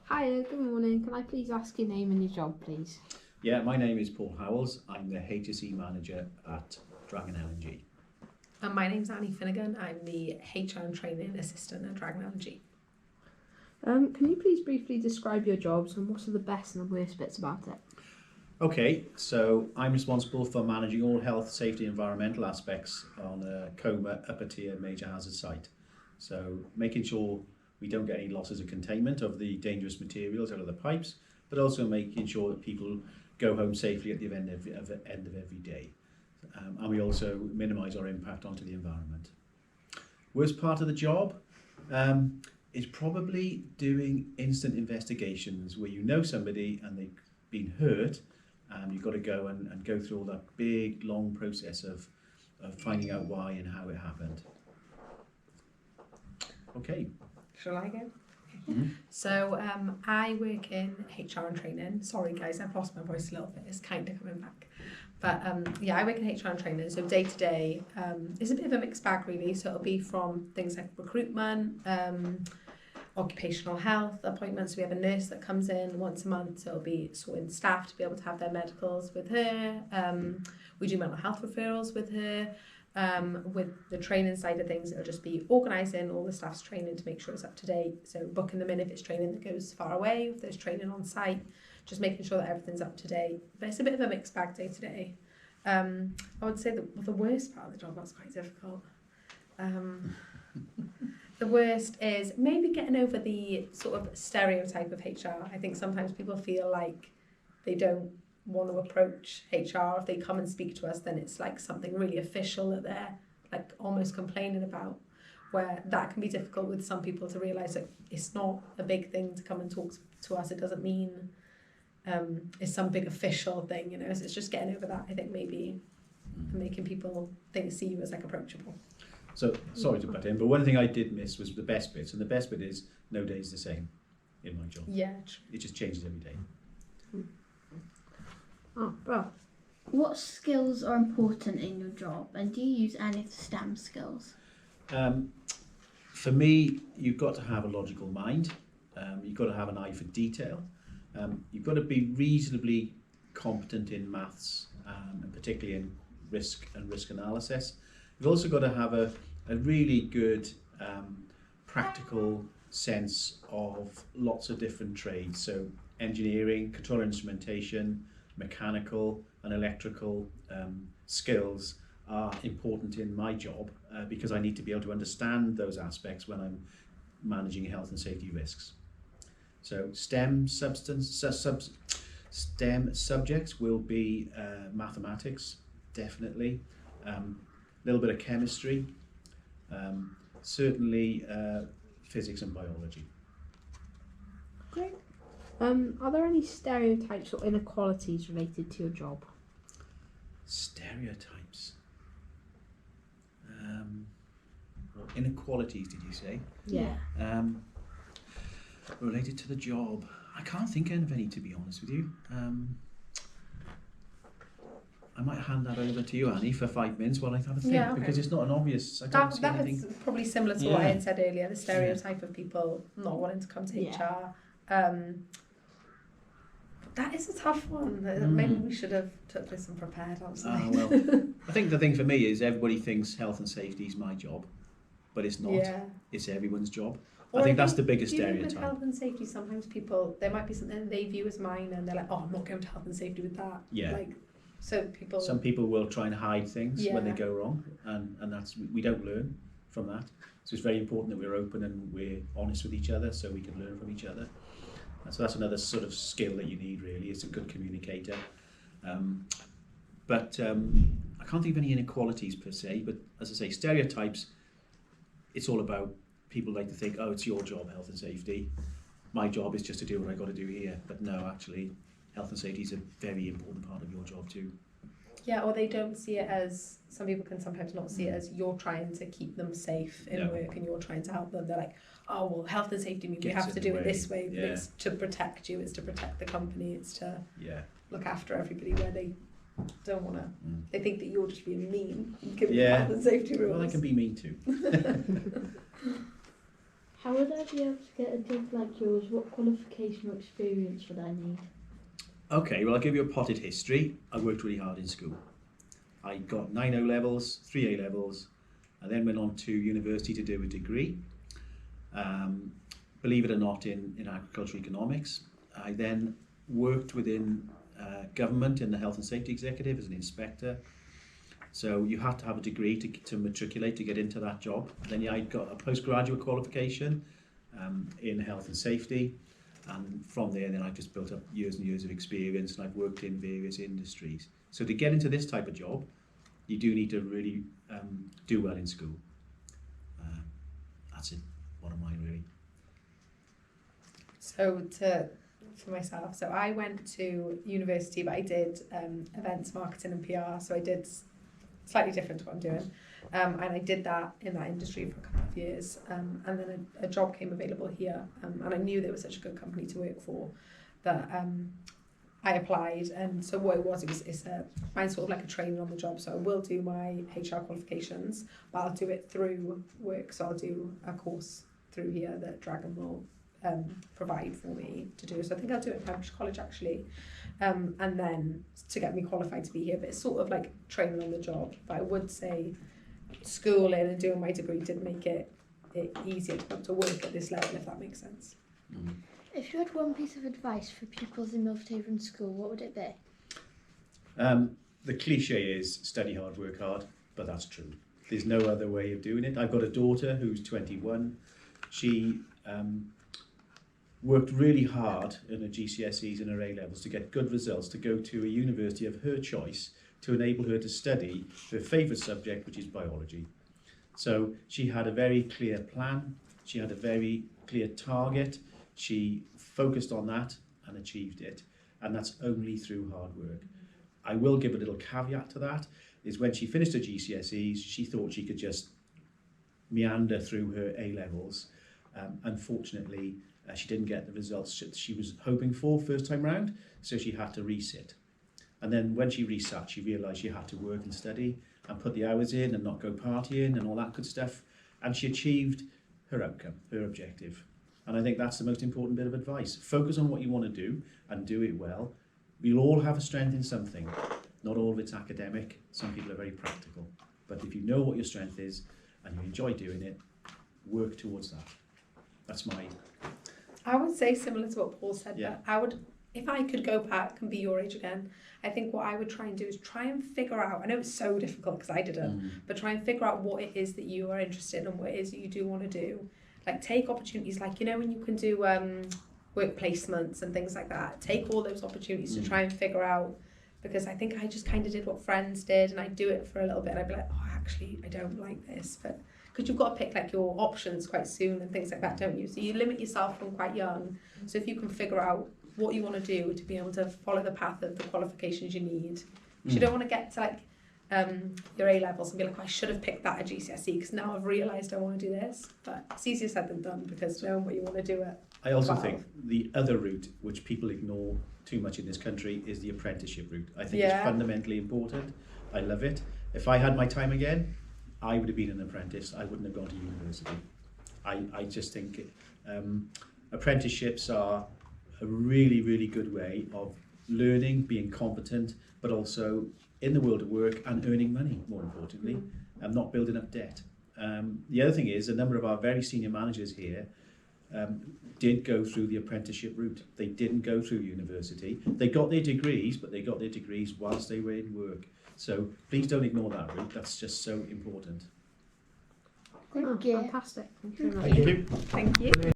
Hiya, good morning. Can I please ask your name and your job, please? Yeah, my name is Paul Howells. I'm the HSE manager at Dragon LNG. And my name's Annie Finnegan. I'm the HR and training assistant at Dragon LNG. Can you please briefly describe your jobs and what are the best and the worst bits about it? Okay, so I'm responsible for managing all health, safety, environmental aspects on a COMA upper tier major hazard site. So making sure we don't get any losses of containment of the dangerous materials out of the pipes, but also making sure that people go home safely at the end of every day. And we also minimise our impact onto the environment. Worst part of the job is probably doing instant investigations where you know somebody and they've been hurt, and you've got to go and go through all that big, long process of finding out why and how it happened. Okay. Shall I go? Mm-hmm. So I work in HR and training. Sorry guys, I've lost my voice a little bit. It's kind of coming back. But I work in HR and training. So day to day is a bit of a mixed bag really. So it'll be from things like recruitment, occupational health appointments. We have a nurse that comes in once a month. So it'll be sorting staff to be able to have their medicals with her. We do mental health referrals with her. With the training side of things, it'll just be organising all the staff's training to make sure it's up to date. So booking them in if it's training that goes far away, if there's training on site, just making sure that everything's up to date. But it's a bit of a mixed bag day to day. I would say that the worst part of the job, that's quite difficult. The worst is maybe getting over the sort of stereotype of HR. I think sometimes people feel like they don't want to approach HR. If they come and speak to us, then it's like something really official that they're like almost complaining about, where that can be difficult with some people to realise that it's not a big thing to come and talk to us. It doesn't mean it's some big official thing, you know. So it's just getting over that, I think, maybe, and making people see you as like approachable. So, sorry to butt in, but one thing I did miss was the best bits, and the best bit is no day's the same in my job. Yeah. It just changes every day. Oh, well. What skills are important in your job, and do you use any of the STEM skills? For me, you've got to have a logical mind. You've got to have an eye for detail. You've got to be reasonably competent in maths, and particularly in risk analysis. You've also got to have a really good practical sense of lots of different trades. So engineering, control instrumentation, mechanical and electrical skills are important in my job because I need to be able to understand those aspects when I'm managing health and safety risks. So STEM subjects will be mathematics, definitely, a little bit of chemistry, certainly physics and biology. Great. Are there any stereotypes or inequalities related to your job? Stereotypes. Or inequalities, did you say? Yeah. Related to the job. I can't think of any, to be honest with you. I might hand that over to you, Annie, for 5 minutes while I have a think, Yeah, okay. because it's not an obvious. I don't see anything. That's probably similar to what I had said earlier, the stereotype of people not wanting to come to HR. That is a tough one. Maybe we should have took this and prepared on something. Well, I think the thing for me is everybody thinks health and safety is my job, but it's not. Yeah. It's everyone's job. Or I think that's the biggest stereotype. stereotype. With health and safety, sometimes people, there might be something they view as mine and they're like, oh, I'm not going to health and safety with that. Yeah. Like, so people... Some people will try and hide things when they go wrong, and that's, we don't learn from that. So it's very important that we're open and we're honest with each other so we can learn from each other. And so that's another sort of skill that you need, really. It's a good communicator. But I can't think of any inequalities per se, but as I say, stereotypes, it's all about people like to think, oh, it's your job, health and safety. My job is just to do what I got to do here. But no, actually, health and safety is a very important part of your job too. Yeah, or they don't see it as, some people can sometimes not see it as you're trying to keep them safe in work and you're trying to help them. They're like, oh, well, health and safety means we have to do it this way. But it's to protect you, it's to protect the company, it's to look after everybody where they don't want to. They think that you're just being mean and giving health and safety rules. Well, I can be mean too. How would I be able to get a job like yours? What qualification or experience would I need? Okay, well, I'll give you a potted history. I worked really hard in school. I got 9 O-levels, 3 A-levels, and then went on to university to do a degree. Believe it or not, in agricultural economics. I then worked within government in the health and safety executive as an inspector. So you had to have a degree to matriculate to get into that job. Then I got a postgraduate qualification in health and safety. And from there, then I just built up years and years of experience, and I've worked in various industries. So to get into this type of job, you do need to really do well in school. That's it. Bottom line, really. So for myself, so I went to university, but I did events, marketing and PR. So I did slightly different to what I'm doing. And I did that in that industry for a couple of years. And then a job came available here. And I knew there was such a good company to work for that I applied. And so what it was mine's sort of like a training on the job. So I will do my HR qualifications, but I'll do it through work. So I'll do a course through here that Dragon will provide for me to do. So I think I'll do it at Pembrokeshire College actually. And then to get me qualified to be here. But it's sort of like training on the job. But I would say schooling and doing my degree did make it easier to be able to work at this level, if that makes sense. Mm. If you had one piece of advice for pupils in Milford Haven School, what would it be? The cliche is study hard, work hard, but that's true. There's no other way of doing it. I've got a daughter who's 21. She worked really hard in her GCSEs and her A-levels to get good results to go to a university of her choice to enable her to study her favourite subject, which is biology. So she had a very clear plan, she had a very clear target, she focused on that and achieved it, and that's only through hard work. I will give a little caveat to that, is when she finished her GCSEs, she thought she could just meander through her A-levels. Unfortunately, she didn't get the results that she was hoping for first time round, so she had to resit. And then when she resat, she realised she had to work and study and put the hours in and not go partying and all that good stuff. And she achieved her outcome, her objective. And I think that's the most important bit of advice. Focus on what you want to do and do it well. We'll all have a strength in something. Not all of it's academic. Some people are very practical. But if you know what your strength is and you enjoy doing it, work towards that. That's my... I would say similar to what Paul said, Yeah. but I would, if I could go back and be your age again, I think what I would try and do is try and figure out, I know it's so difficult because I didn't, but try and figure out what it is that you are interested in and what it is that you do want to do. Like take opportunities, like, you know, when you can do work placements and things like that, take all those opportunities to try and figure out, because I think I just kind of did what friends did and I'd do it for a little bit and I'd be like, oh, actually, I don't like this, but because you've got to pick like your options quite soon and things like that, don't you? So you limit yourself from quite young. So if you can figure out what you want to do to be able to follow the path of the qualifications you need. You don't want to get to like your A-levels and be like, oh, I should have picked that at GCSE because now I've realised I want to do this. But it's easier said than done because knowing what you want to do at I also 12. think the other route, which people ignore too much in this country, is the apprenticeship route. I think it's fundamentally important. I love it. If I had my time again, I would have been an apprentice. I wouldn't have gone to university. I just think apprenticeships are a really, really good way of learning, being competent, but also in the world of work and earning money, more importantly, and not building up debt. The other thing is a number of our very senior managers here did go through the apprenticeship route. They didn't go through university. They got their degrees, but they got their degrees whilst they were in work. So please don't ignore that route. That's just so important. Thank you. Fantastic. Thank you very much. Thank you. Thank you.